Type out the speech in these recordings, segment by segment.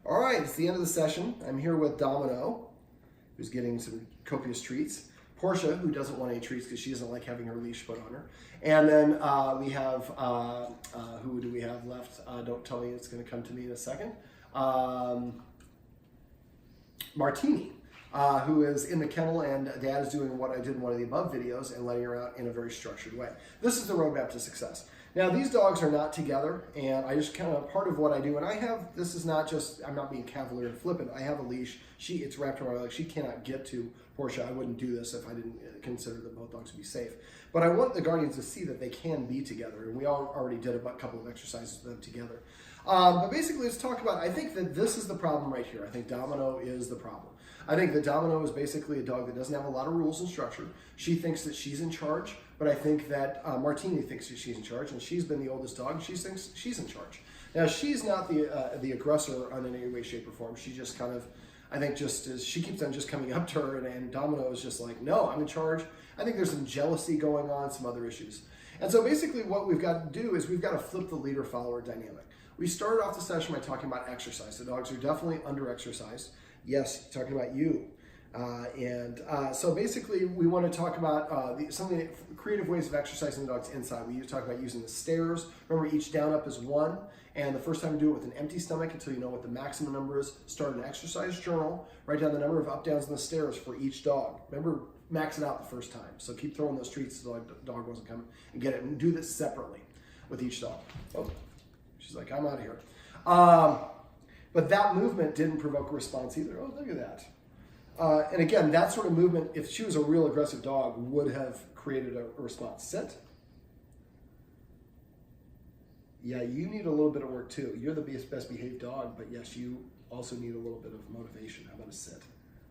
All right, it's the end of the session. I'm here with Domino, who's getting some copious treats. Porscha, who doesn't want any treats because she doesn't like having her leash put on her. And then we have, who do we have left? Don't tell me, it's going to come to me in a second. Martini, who is in the kennel, and Dad is doing what I did in one of the above videos and letting her out in a very structured way. This is the roadmap to success. Now, these dogs are not together, and I just kind of, part of what I do, and I have, this is not just, I'm not being cavalier and flippant, I have a leash, it's wrapped around my leg, she cannot get to Porscha. I wouldn't do this if I didn't consider that both dogs would be safe. But I want the guardians to see that they can be together, and we already did a couple of exercises with them together. But basically, let's talk about, I think that this is the problem right here. I think Domino is the problem. I think that Domino is basically a dog that doesn't have a lot of rules and structure. She thinks that she's in charge, but I think that Martini thinks that she's in charge, and she's been the oldest dog, and she thinks she's in charge. Now, she's not the aggressor in any way, shape, or form. She just kind of, I think just as she keeps on just coming up to her, and Domino is just like, no, I'm in charge. I think there's some jealousy going on, some other issues. And so basically what we've got to do is we've got to flip the leader-follower dynamic. We started off the session by talking about exercise. The dogs are definitely under-exercised. Yes, talking about you. So basically we want to talk about some of the creative ways of exercising the dogs inside. We talk about using the stairs. Remember, each down up is 1. And the first time you do it with an empty stomach until you know what the maximum number is. Start an exercise journal. Write down the number of up, downs, and the stairs for each dog. Remember, max it out the first time. So keep throwing those treats so the dog wasn't coming and get it. And do this separately with each dog. Oh, she's like, I'm out of here. But that movement didn't provoke a response either. Oh, look at that. And again, that sort of movement, if she was a real aggressive dog, would have created a response. Sit. Yeah, you need a little bit of work too. You're the best behaved dog, but yes, you also need a little bit of motivation. How about a sit?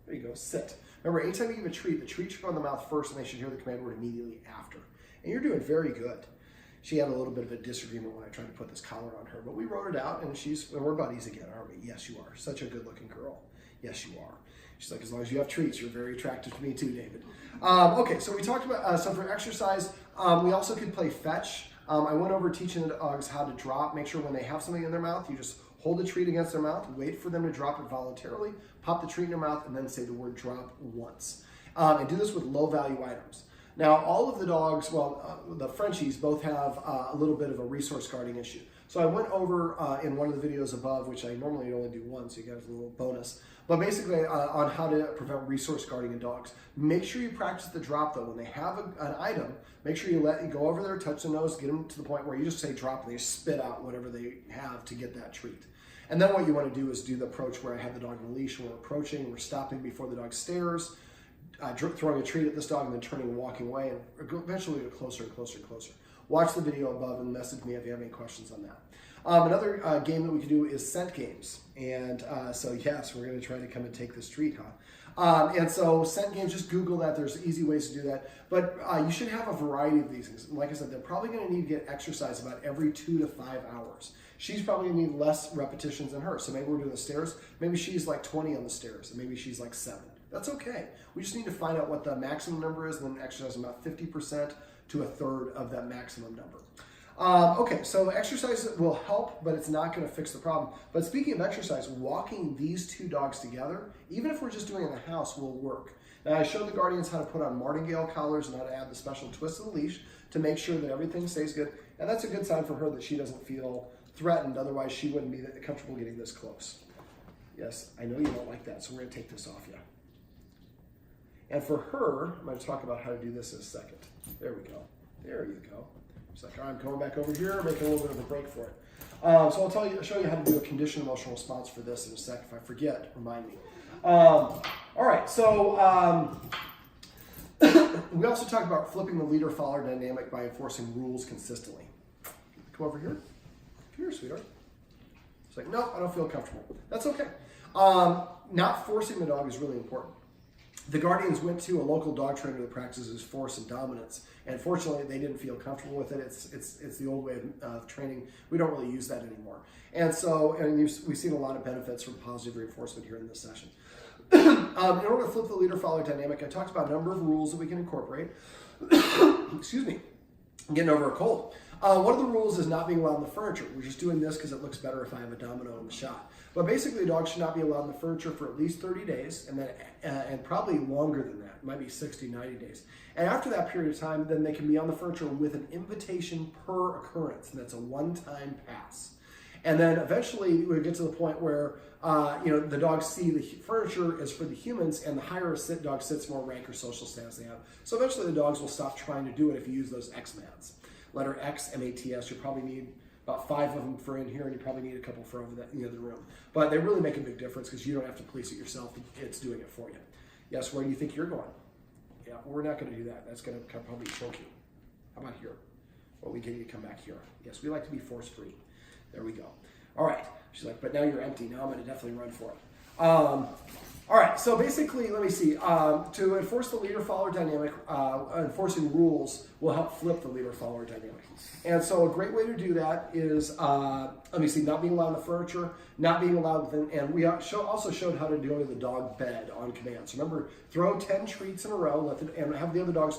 There you go, sit. Remember, anytime you give a treat, the treat should go in the mouth first, and they should hear the command word immediately after. And you're doing very good. She had a little bit of a disagreement when I tried to put this collar on her, but we wrote it out, and we're buddies again, aren't we? Yes, you are. Such a good-looking girl. Yes, you are. She's like, as long as you have treats, you're very attractive to me too, David. Okay, so we talked about, so for exercise, we also could play fetch. I went over teaching the dogs how to drop. Make sure when they have something in their mouth, you just hold the treat against their mouth, wait for them to drop it voluntarily, pop the treat in their mouth, and then say the word drop once. And do this with low-value items. Now, all of the dogs, well, the Frenchies both have a little bit of a resource guarding issue. So I went over in one of the videos above, which I normally only do one, so you guys a little bonus, but basically on how to prevent resource guarding in dogs. Make sure you practice the drop, though. When they have an item, make sure you go over there, touch the nose, get them to the point where you just say drop, and they spit out whatever they have to get that treat. And then what you want to do is do the approach where I have the dog on a leash, we're approaching, we're stopping before the dog stares, throwing a treat at this dog, and then turning and walking away, and eventually get closer and closer and closer. Watch the video above and message me if you have any questions on that. Another game that we can do is scent games. And so yes, we're going to try to come and take this treat, huh? And so scent games, just Google that. There's easy ways to do that. But you should have a variety of these things. Like I said, they're probably going to need to get exercise about every 2 to 5 hours. She's probably going to need less repetitions than her. So maybe we're doing the stairs. Maybe she's like 20 on the stairs, and maybe she's like 7. That's okay. We just need to find out what the maximum number is and then exercise about 50% to a third of that maximum number. Okay, so exercise will help, but it's not going to fix the problem. But speaking of exercise, walking these two dogs together, even if we're just doing it in the house, will work. Now, I showed the guardians how to put on martingale collars and how to add the special twist to the leash to make sure that everything stays good. And that's a good sign for her that she doesn't feel threatened. Otherwise, she wouldn't be comfortable getting this close. Yes, I know you don't like that, so we're going to take this off you. And for her, I'm going to talk about how to do this in a second. There we go. There you go. It's like, all right, I'm going back over here, making a little bit of a break for it. So I'll show you how to do a conditioned emotional response for this in a sec. If I forget, remind me. All right, so we also talked about flipping the leader-follower dynamic by enforcing rules consistently. Come over here. Come here, sweetheart. It's like, no, I don't feel comfortable. That's okay. Not forcing the dog is really important. The guardians went to a local dog trainer that practices force and dominance, and fortunately they didn't feel comfortable with it. It's the old way of training. We don't really use that anymore. And so, we've seen a lot of benefits from positive reinforcement here in this session. In order to flip the leader-follower dynamic, I talked about a number of rules that we can incorporate. Excuse me, I'm getting over a cold. One of the rules is not being allowed in the furniture. We're just doing this because it looks better if I have a domino in the shot. But basically, a dog should not be allowed in the furniture for at least 30 days, and probably longer than that. It might be 60, 90 days. And after that period of time, then they can be on the furniture with an invitation per occurrence, and that's a one-time pass. And then eventually we get to the point where the dogs see the furniture is for the humans, and the higher a dog sits, more rank or social status they have. So eventually the dogs will stop trying to do it if you use those X mats. Letter X, M-A-T-S, you probably need about 5 of them for in here, and you probably need a couple for over in the other room. But they really make a big difference because you don't have to police it yourself. It's doing it for you. Yes, where do you think you're going? Yeah, we're not going to do that. That's going to probably choke you. How about here? Well, we get you to come back here. Yes, we like to be force-free. There we go. All right. She's like, but now you're empty. Now I'm going to definitely run for it. All right. So basically, let me see. To enforce the leader-follower dynamic, enforcing rules will help flip the leader-follower dynamic. And so a great way to do that is, let me see, not being allowed in the furniture, not being allowed within, and we also showed how to go to the dog bed on command. So remember, throw 10 treats in a row, and have the other dogs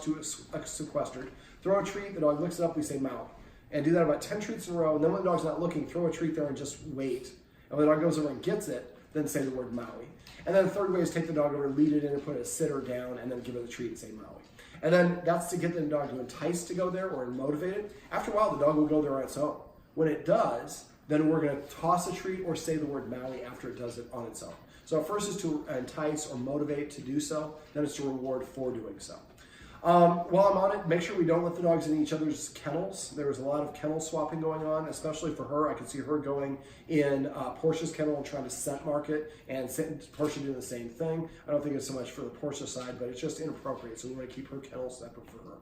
sequestered. Throw a treat, the dog looks it up, we say Maui. And do that about 10 treats in a row, and then when the dog's not looking, throw a treat there and just wait. And when the dog goes over and gets it, then say the word Maui. And then the third way is take the dog over, lead it in, and put a sitter down, and then give it a treat and say Maui. And then that's to get the dog to entice to go there or motivated. After a while, the dog will go there on its own. When it does, then we're going to toss a treat or say the word Maui after it does it on its own. So at first is to entice or motivate to do so, then it's to reward for doing so. While I'm on it, make sure we don't let the dogs in each other's kennels. There was a lot of kennel swapping going on, especially for her. I could see her going in Porscha's kennel and trying to scent mark it, and Porsche doing the same thing. I don't think it's so much for the Porsche side, but it's just inappropriate, so we want to keep her kennel separate for her.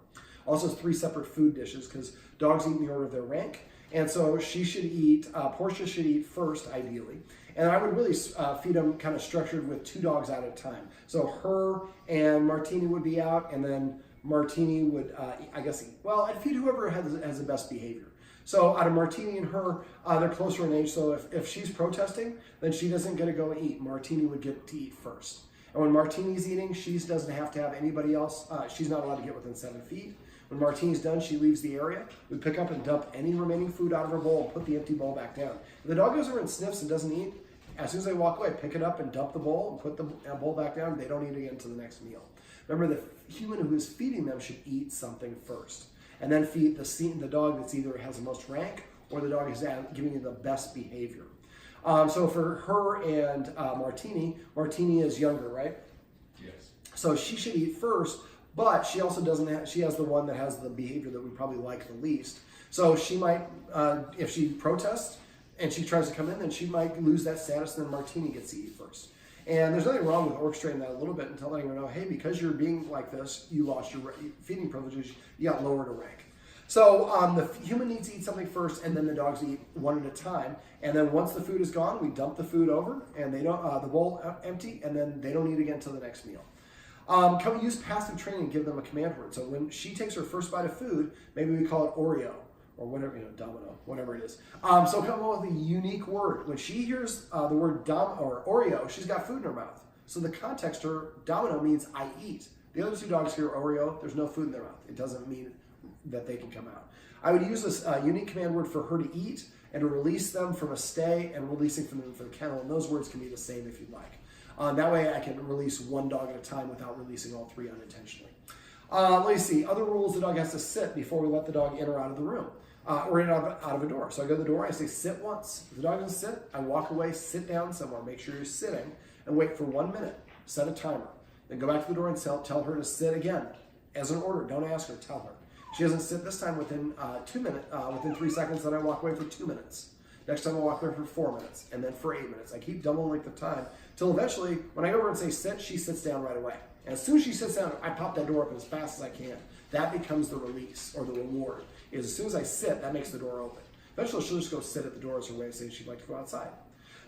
Also, 3 separate food dishes, because dogs eat in the order of their rank, and so she should eat, Porsche should eat first, ideally. And I would really feed them kind of structured with 2 dogs out at a time. So her and Martini would be out, and then Martini would, I'd feed whoever has the best behavior. So out of Martini and her, they're closer in age, so if she's protesting, then she doesn't get to go and eat. Martini would get to eat first. And when Martini's eating, she doesn't have to have anybody else. She's not allowed to get within 7 feet. When Martini's done, she leaves the area. We pick up and dump any remaining food out of her bowl and put the empty bowl back down. If the dog goes over and sniffs and doesn't eat, as soon as they walk away, pick it up and dump the bowl and put the bowl back down. They don't eat again until the next meal. Remember, the human who is feeding them should eat something first, and then feed the dog that's either has the most rank or the dog is giving you the best behavior. So for her and Martini is younger, right? Yes. So she should eat first, but she also she has the one that has the behavior that we probably like the least. So she might, if she protests and she tries to come in, then she might lose that status, and then Martini gets to eat first. And there's nothing wrong with orchestrating that a little bit and telling her, hey, because you're being like this, you lost your feeding privileges, you got lowered a rank. So the human needs to eat something first, and then the dogs eat one at a time. And then once the food is gone, we dump the food over, and they don't the bowl empty, and then they don't eat again until the next meal. Can we use passive training and give them a command word? So when she takes her first bite of food, maybe we call it Oreo, or whatever, Domino, whatever it is. So come up with a unique word. When she hears the word or Oreo, she's got food in her mouth. So the context to her, Domino means I eat. The other 2 dogs hear Oreo, there's no food in their mouth. It doesn't mean that they can come out. I would use this unique command word for her to eat and to release them from a stay and releasing from them from the kennel. And those words can be the same if you'd like. That way I can release 1 dog at a time without releasing all 3 unintentionally. Let me see. Other rules, the dog has to sit before we let the dog in or out of the room. Or in out of a door. So I go to the door, I say sit once. If the dog doesn't sit, I walk away, sit down somewhere, make sure you're sitting, and wait for 1 minute. Set a timer. Then go back to the door and tell her to sit again. As an order, don't ask her, tell her. She doesn't sit this time within 2 minutes, within 3 seconds, then I walk away for 2 minutes. Next time I walk away for 4 minutes, and then for 8 minutes. I keep double length of time, till eventually, when I go over and say sit, she sits down right away. And as soon as she sits down, I pop that door open as fast as I can. That becomes the release, or the reward. Is as soon as I sit, that makes the door open. Eventually, she'll just go sit at the door as her way of saying she'd like to go outside.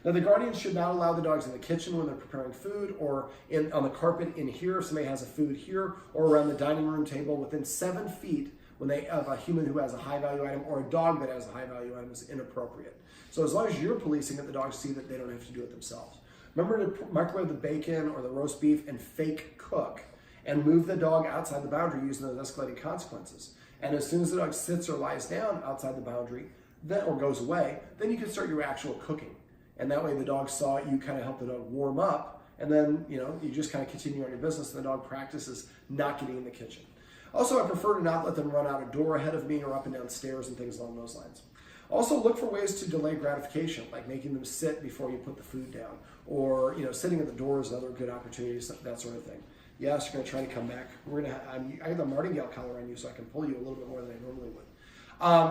Now, the guardians should not allow the dogs in the kitchen when they're preparing food, or on the carpet in here if somebody has a food here, or around the dining room table within 7 feet when they have a human who has a high-value item, or a dog that has a high-value item is inappropriate. So as long as you're policing it, the dogs see that they don't have to do it themselves. Remember to microwave the bacon or the roast beef and fake cook, and move the dog outside the boundary using those escalating consequences. And as soon as the dog sits or lies down outside the boundary, then, or goes away, then you can start your actual cooking. And that way the dog saw it, you kind of help the dog warm up, and then you just kind of continue on your business, and the dog practices not getting in the kitchen. Also, I prefer to not let them run out a door ahead of me or up and down stairs and things along those lines. Also, look for ways to delay gratification, like making them sit before you put the food down, or sitting at the door is another good opportunity, that sort of thing. Yes, you're going to try to come back. I have the martingale collar on you, so I can pull you a little bit more than I normally would.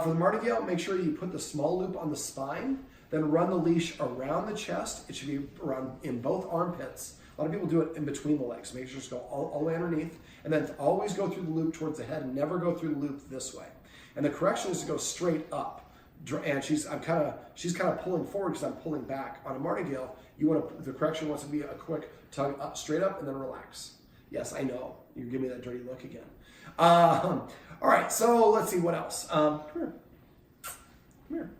For the martingale, make sure you put the small loop on the spine, then run the leash around the chest. It should be around in both armpits. A lot of people do it in between the legs. Make sure it's go all the way underneath, and then always go through the loop towards the head, and never go through the loop this way. And the correction is to go straight up. And she's kind of pulling forward because I'm pulling back. On a martingale, the correction wants to be a quick tug up, straight up, and then relax. Yes, I know. You give me that dirty look again. All right, so let's see what else. Come here. Come here.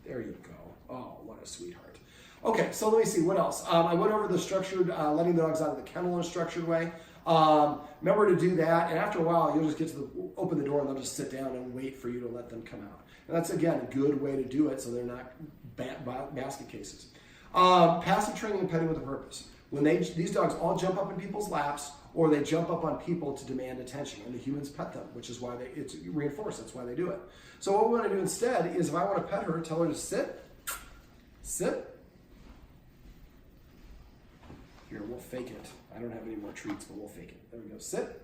There you go. Oh, what a sweetheart. Okay, so let me see, what else? I went over the structured, letting the dogs out of the kennel in a structured way. Remember to do that, and after a while, you'll just get to open the door and they'll just sit down and wait for you to let them come out. And that's, again, a good way to do it so they're not basket cases. Passive training and petting with a purpose. When these dogs all jump up in people's laps, or they jump up on people to demand attention, and the humans pet them, which is why it's reinforced. That's why they do it. So what we want to do instead is, if I want to pet her, tell her to sit, sit. Here, we'll fake it. I don't have any more treats, but we'll fake it. There we go. Sit,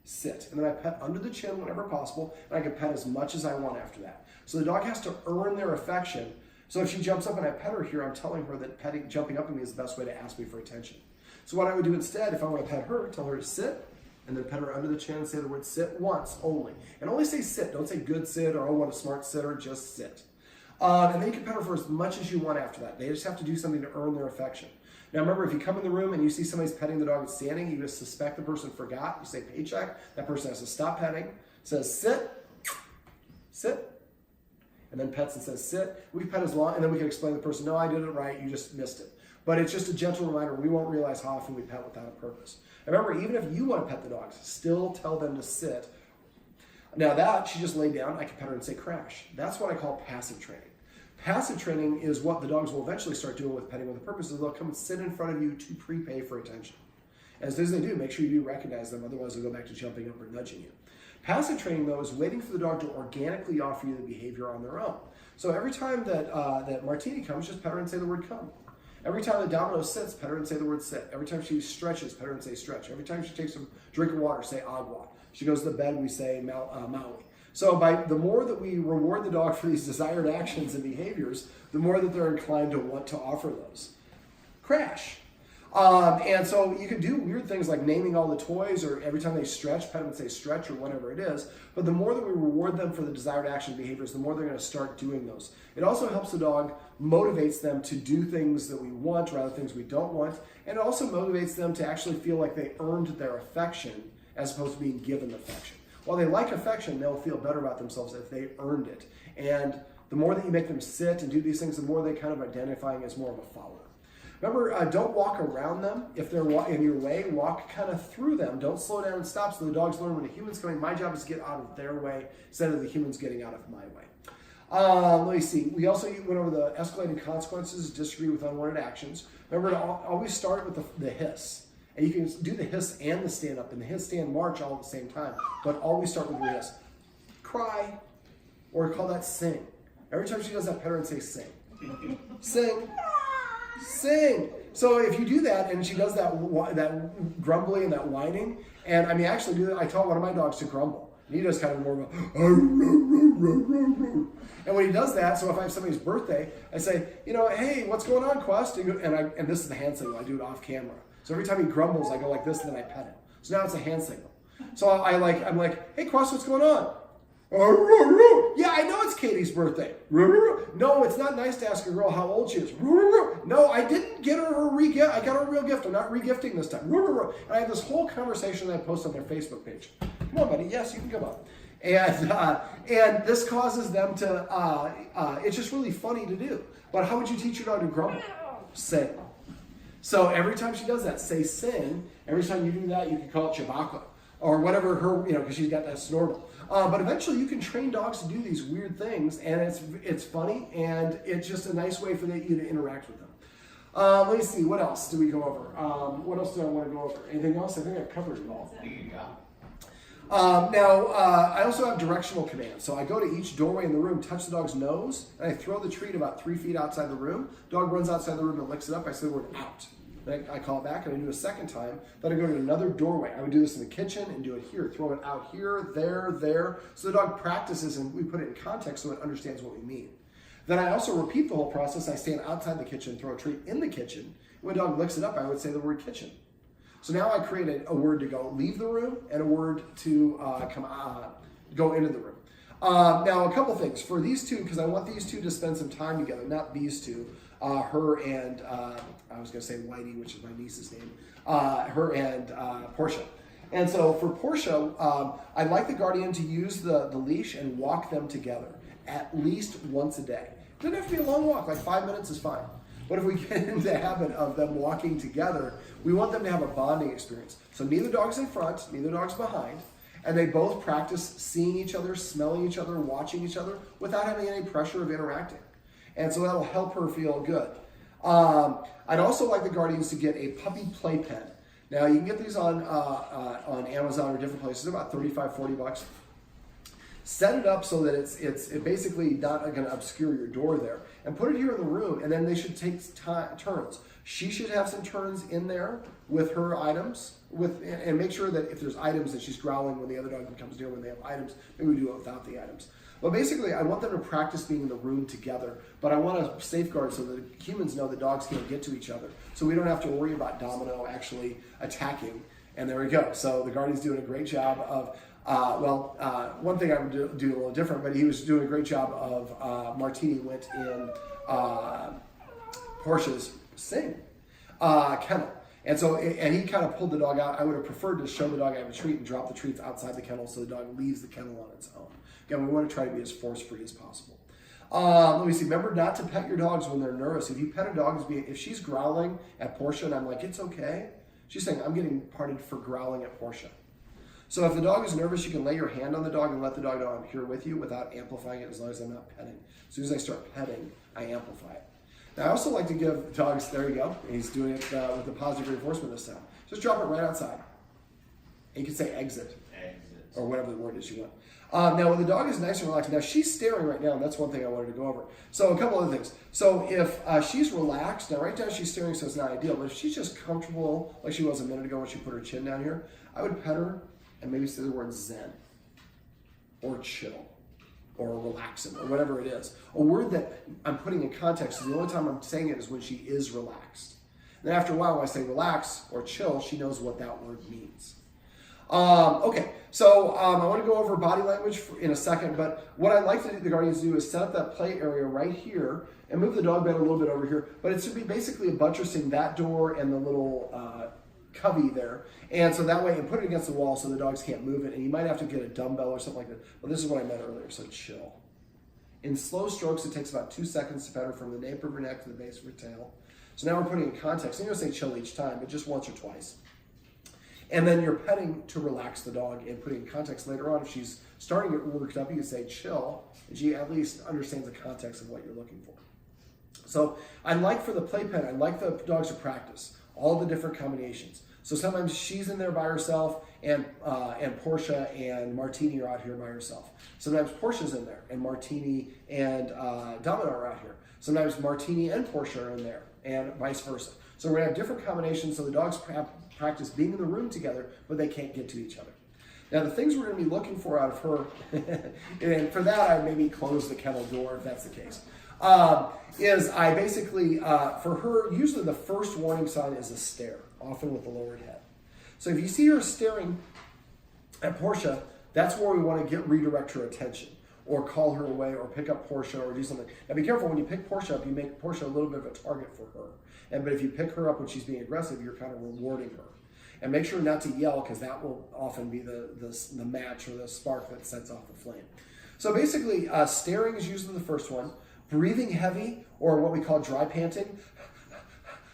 sit. And then I pet under the chin whenever possible, and I can pet as much as I want after that. So the dog has to earn their affection. So if she jumps up and I pet her here, I'm telling her that jumping up at me is the best way to ask me for attention. So what I would do instead, if I want to pet her, tell her to sit, and then pet her under the chin and say the word sit once only. And only say sit. Don't say good sit or, oh, what a smart sitter, just sit. And then you can pet her for as much as you want after that. They just have to do something to earn their affection. Now remember, if you come in the room and you see somebody's petting the dog that's standing, you just suspect the person forgot. You say paycheck. That person has to stop petting. Says sit, sit, and then pets and says sit. We pet as long, and then we can explain to the person, no, I did it right, you just missed it. But it's just a gentle reminder. We won't realize how often we pet without a purpose. And remember, even if you want to pet the dogs, still tell them to sit. Now that, she just laid down, I can pet her and say crash. That's what I call passive training. Passive training is what the dogs will eventually start doing with petting with a purpose, is they'll come and sit in front of you to prepay for attention. And as soon as they do, make sure you do recognize them, otherwise they'll go back to jumping up or nudging you. Passive training, though, is waiting for the dog to organically offer you the behavior on their own. So every time that Martini comes, just pet her and say the word come. Every time that Domino sits, pet her and say the word sit. Every time she stretches, pet her and say stretch. Every time she takes a drink of water, say agua. She goes to the bed, we say Maui. So the more that we reward the dog for these desired actions and behaviors, the more that they're inclined to want to offer those. Crash. And so you can do weird things like naming all the toys, or every time they stretch, pet them and say stretch, or whatever it is. But the more that we reward them for the desired action behaviors, the more they're going to start doing those. It also helps the dog, motivates them to do things that we want rather than things we don't want. And it also motivates them to actually feel like they earned their affection as opposed to being given affection. While they like affection, they'll feel better about themselves if they earned it. And the more that you make them sit and do these things, the more they kind of identifying as more of a follower. Remember, don't walk around them. If they're in your way, walk kind of through them. Don't slow down and stop, so the dogs learn when a human's coming, my job is to get out of their way instead of the humans getting out of my way. Let me see. We also went over the escalating consequences, disagree with unwanted actions. Remember to always start with the hiss. And you can do the hiss and the stand up, and the hiss, stand, march all at the same time. But always start with your hiss. Cry, or call that sing. Every time she does that, pet her and say sing. Sing. Sing. So if you do that, and she does that grumbly and that whining, and I mean, actually do that. I taught one of my dogs to grumble. And he does kind of more of a, and when he does that, so if I have somebody's birthday, I say, hey, what's going on, Quest? And this is the hand signal. I do it off camera. So every time he grumbles, I go like this, and then I pet him. So now it's a hand signal. So I'm like, hey, Quest, what's going on? Yeah, I know it's Katie's birthday. No, it's not nice to ask a girl how old she is. No, I didn't get her re-gift. I got her a real gift. I'm not re-gifting this time. And I have this whole conversation that I post on their Facebook page. Come on, buddy. Yes, you can come up. And this causes them to, it's just really funny to do. But how would you teach your dog to grumble? Sing. So every time she does that, say sing. Every time you do that, you can call it Chewbacca. or whatever her, because she's got that snorkel. But eventually you can train dogs to do these weird things, and it's funny, and it's just a nice way for you to interact with them. Let me see, what else do we go over? What else do I want to go over? Anything else? I think I've covered it all. Now, I also have directional commands. So I go to each doorway in the room, touch the dog's nose, and I throw the treat about 3 feet outside the room. Dog runs outside the room and licks it up. I say the word out. Then I call it back, and I do it a second time. Then I go to another doorway. I would do this in the kitchen and do it here. Throw it out here, there. So the dog practices, and we put it in context so it understands what we mean. Then I also repeat the whole process. I stand outside the kitchen, throw a treat in the kitchen. When a dog licks it up, I would say the word kitchen. So now I create a word to go leave the room and a word to go into the room. Now, a couple things. For these two, because I want these two to spend some time together, not these two, her and, I was going to say Whitey, which is my niece's name, her and Porscha. And so for Porscha, I'd like the guardian to use the leash and walk them together at least once a day. It doesn't have to be a long walk, like 5 minutes is fine. But if we get into the habit of them walking together, we want them to have a bonding experience. So neither dog's in front, neither dog's behind, and they both practice seeing each other, smelling each other, watching each other without having any pressure of interacting. And so that'll help her feel good. I'd also like the guardians to get a puppy playpen. Now you can get these on Amazon or different places. They're about $35, $40. Set it up so that it's basically not going to obscure your door there. And put it here in the room, and then they should take turns. She should have some turns in there with her items, and make sure that if there's items that she's growling when the other dog comes near when they have items, maybe we do it without the items. But basically, I want them to practice being in the room together, but I want to safeguard so that humans know that dogs can't get to each other. So we don't have to worry about Domino actually attacking. And there we go. So the guardian's doing a great job of one thing I would do a little different, but he was doing a great job of Martini went in Porscha's kennel. And he kind of pulled the dog out. I would have preferred to show the dog I have a treat and drop the treats outside the kennel so the dog leaves the kennel on its own. Again, we want to try to be as force-free as possible. Let me see. Remember not to pet your dogs when they're nervous. If you pet a dog, if she's growling at Porscha and I'm like, it's okay, she's saying, I'm getting parted for growling at Porscha. So if the dog is nervous, you can lay your hand on the dog and let the dog know I'm here with you without amplifying it as long as I'm not petting. As soon as I start petting, I amplify it. Now, I also like to give dogs, there you go, and he's doing it with the positive reinforcement this time. Just drop it right outside. And you can say exit. Or whatever the word is you want. Now, when the dog is nice and relaxed, now she's staring right now, and that's one thing I wanted to go over. So a couple other things. So if she's relaxed, now right now she's staring, so it's not ideal, but if she's just comfortable, like she was a minute ago when she put her chin down here, I would pet her and maybe say the word zen, or chill, or relaxing, or whatever it is. A word that I'm putting in context, the only time I'm saying it is when she is relaxed. Then after a while, when I say relax or chill, she knows what that word means. Okay, so I want to go over body language in a second, but what I'd like the guardians to do is set up that play area right here and move the dog bed a little bit over here, but it should be basically buttressing that door and the little cubby there, and so that way, and put it against the wall so the dogs can't move it, and you might have to get a dumbbell or something like that, but this is what I meant earlier, so chill. In slow strokes, it takes about 2 seconds to pet her from the nape of her neck to the base of her tail. So now we're putting in context, and you don't say chill each time, but just once or twice. And then you're petting to relax the dog and putting in context later on. If she's starting to get worked up, you can say chill, and she at least understands the context of what you're looking for. So I like for the playpen, I like the dogs to practice all the different combinations. So sometimes she's in there by herself, and Porscha and Martini are out here by herself. Sometimes Porscha's in there, and Martini and Domino are out here. Sometimes Martini and Porscha are in there, and vice versa. So we're going to have different combinations so the dogs practice being in the room together, but they can't get to each other. Now, the things we're going to be looking for out of her, and for that, I maybe close the kennel door if that's the case, is I basically, for her, usually the first warning sign is a stare, often with the lowered head. So if you see her staring at Porscha, that's where we want to redirect her attention, or call her away, or pick up Porscha, or do something. Now be careful, when you pick Porscha up, you make Porscha a little bit of a target for her. But if you pick her up when she's being aggressive, you're kind of rewarding her. And make sure not to yell, because that will often be the match or the spark that sets off the flame. So basically, staring is usually the first one. Breathing heavy, or what we call dry panting,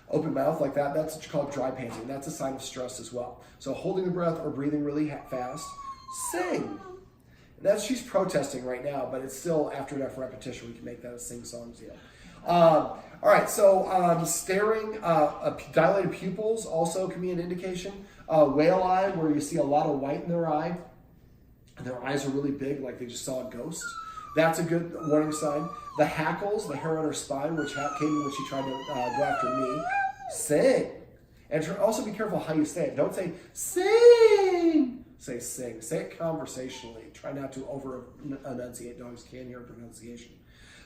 open mouth like that, that's called dry panting. That's a sign of stress as well. So holding the breath or breathing really fast, sing. She's protesting right now, but it's still, after enough repetition, we can make that a sing-song deal. All right, so staring, dilated pupils also can be an indication. Whale eye, where you see a lot of white in their eye, and their eyes are really big, like they just saw a ghost. That's a good warning sign. The hackles, the hair on her spine, which came when she tried to go after me, sing. And also be careful how you say it. Don't say, sing. Say, sing. Say it conversationally. Try not to over-enunciate. Dogs can hear pronunciation.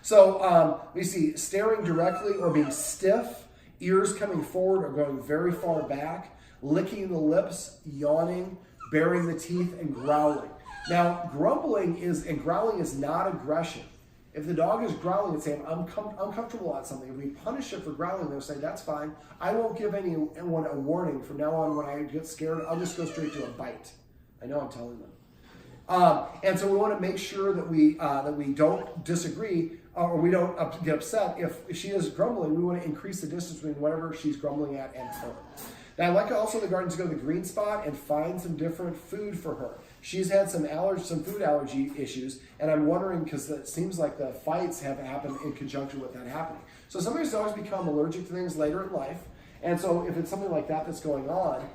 So we see staring directly or being stiff, ears coming forward or going very far back, licking the lips, yawning, baring the teeth, and growling. Now, grumbling and growling is not aggression. If the dog is growling and saying, I'm uncomfortable at something, if we punish it for growling, they'll say, that's fine. I won't give anyone a warning. From now on, when I get scared, I'll just go straight to a bite. I know I'm telling them. And so we want to make sure that we don't disagree or we don't get upset. If she is grumbling, we want to increase the distance between whatever she's grumbling at and her. Now, I'd like also the garden to go to the green spot and find some different food for her. She's had some food allergy issues, and I'm wondering, because it seems like the fights have happened in conjunction with that happening. So some of these dogs become allergic to things later in life, and so if it's something like that that's going on,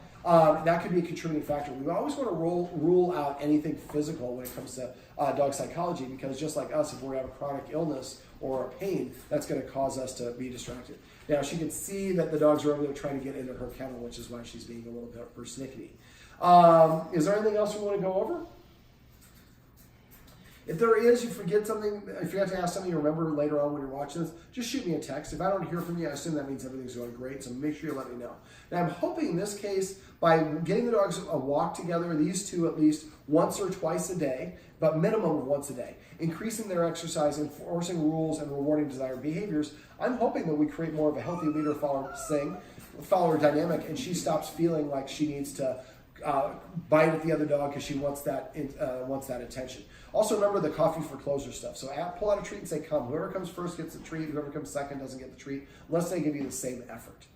that could be a contributing factor. We always want to rule out anything physical when it comes to dog psychology, because just like us, if we have a chronic illness or a pain, that's going to cause us to be distracted. Now, she can see that the dogs are over there trying to get into her kennel, which is why she's being a little bit persnickety. Is there anything else we want to go over? If there is, you forget something, if you forgot to ask something you remember later on when you're watching this, just shoot me a text. If I don't hear from you, I assume that means everything's going great, so make sure you let me know. Now, I'm hoping in this case, by getting the dogs a walk together, these two at least once or twice a day, but minimum of once a day, increasing their exercise, enforcing rules, and rewarding desired behaviors, I'm hoping that we create more of a healthy leader-follower dynamic, and she stops feeling like she needs to bite at the other dog because she wants that attention. Also remember the coffee for closer stuff. So pull out a treat and say, come. Whoever comes first gets the treat. Whoever comes second doesn't get the treat, unless they give you the same effort.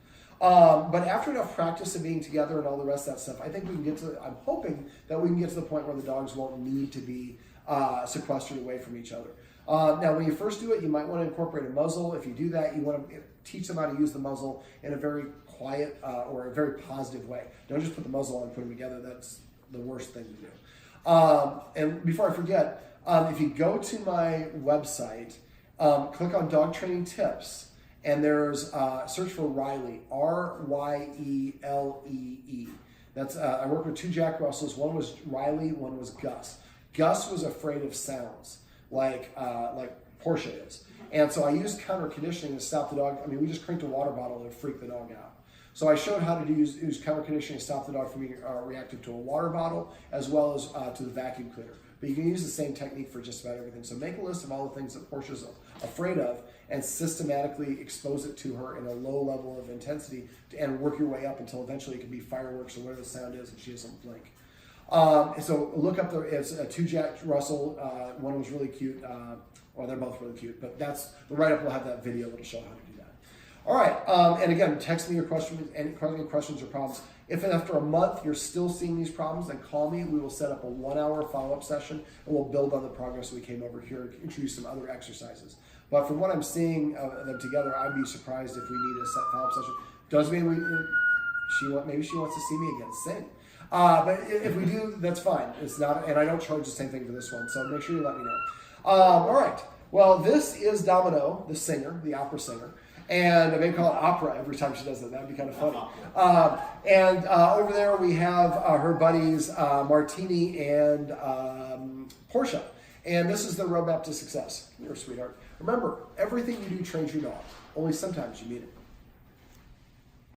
But after enough practice of being together and all the rest of that stuff, I think we can get to, I'm hoping that we can get to the point where the dogs won't need to be sequestered away from each other. Now, when you first do it, you might want to incorporate a muzzle. If you do that, you want to teach them how to use the muzzle in a very quiet or a very positive way. Don't just put the muzzle on and put them together. That's the worst thing to do. And before I forget, if you go to my website, click on Dog Training Tips, and there's search for Riley, Ryelee. That's I worked with two Jack Russells. One was Riley, one was Gus. Gus was afraid of sounds, like Porscha is. And so I used counter conditioning to stop the dog. I mean, we just cranked a water bottle and it freaked the dog out. So I showed how to use counter conditioning to stop the dog from being reactive to a water bottle as well as to the vacuum cleaner. But you can use the same technique for just about everything. So make a list of all the things that Porscha's afraid of and systematically expose it to her in a low level of intensity and work your way up until eventually it can be fireworks or whatever the sound is and she doesn't blink. So look up it's a two Jack Russell. One was really cute. Well, they're both really cute, but that's the write-up will have that video that'll show how to do that. All right, and again, text me your questions, any questions or problems. If after a month you're still seeing these problems, then call me. We will set up a 1-hour follow-up session, and we'll build on the progress we came over here and introduce some other exercises. But from what I'm seeing them together, I'd be surprised if we need a follow-up session. Doesn't mean maybe she wants to see me again sing. But if we do, that's fine. It's not, and I don't charge the same thing for this one, so make sure you let me know. All right. Well, this is Domino, the singer, the opera singer. And I may call it opera every time she does it. That'd be kind of funny. And over there we have her buddies Martini and Porscha. And this is the roadmap to success. You're a sweetheart. Remember, everything you do trains your dog. Only sometimes you mean it.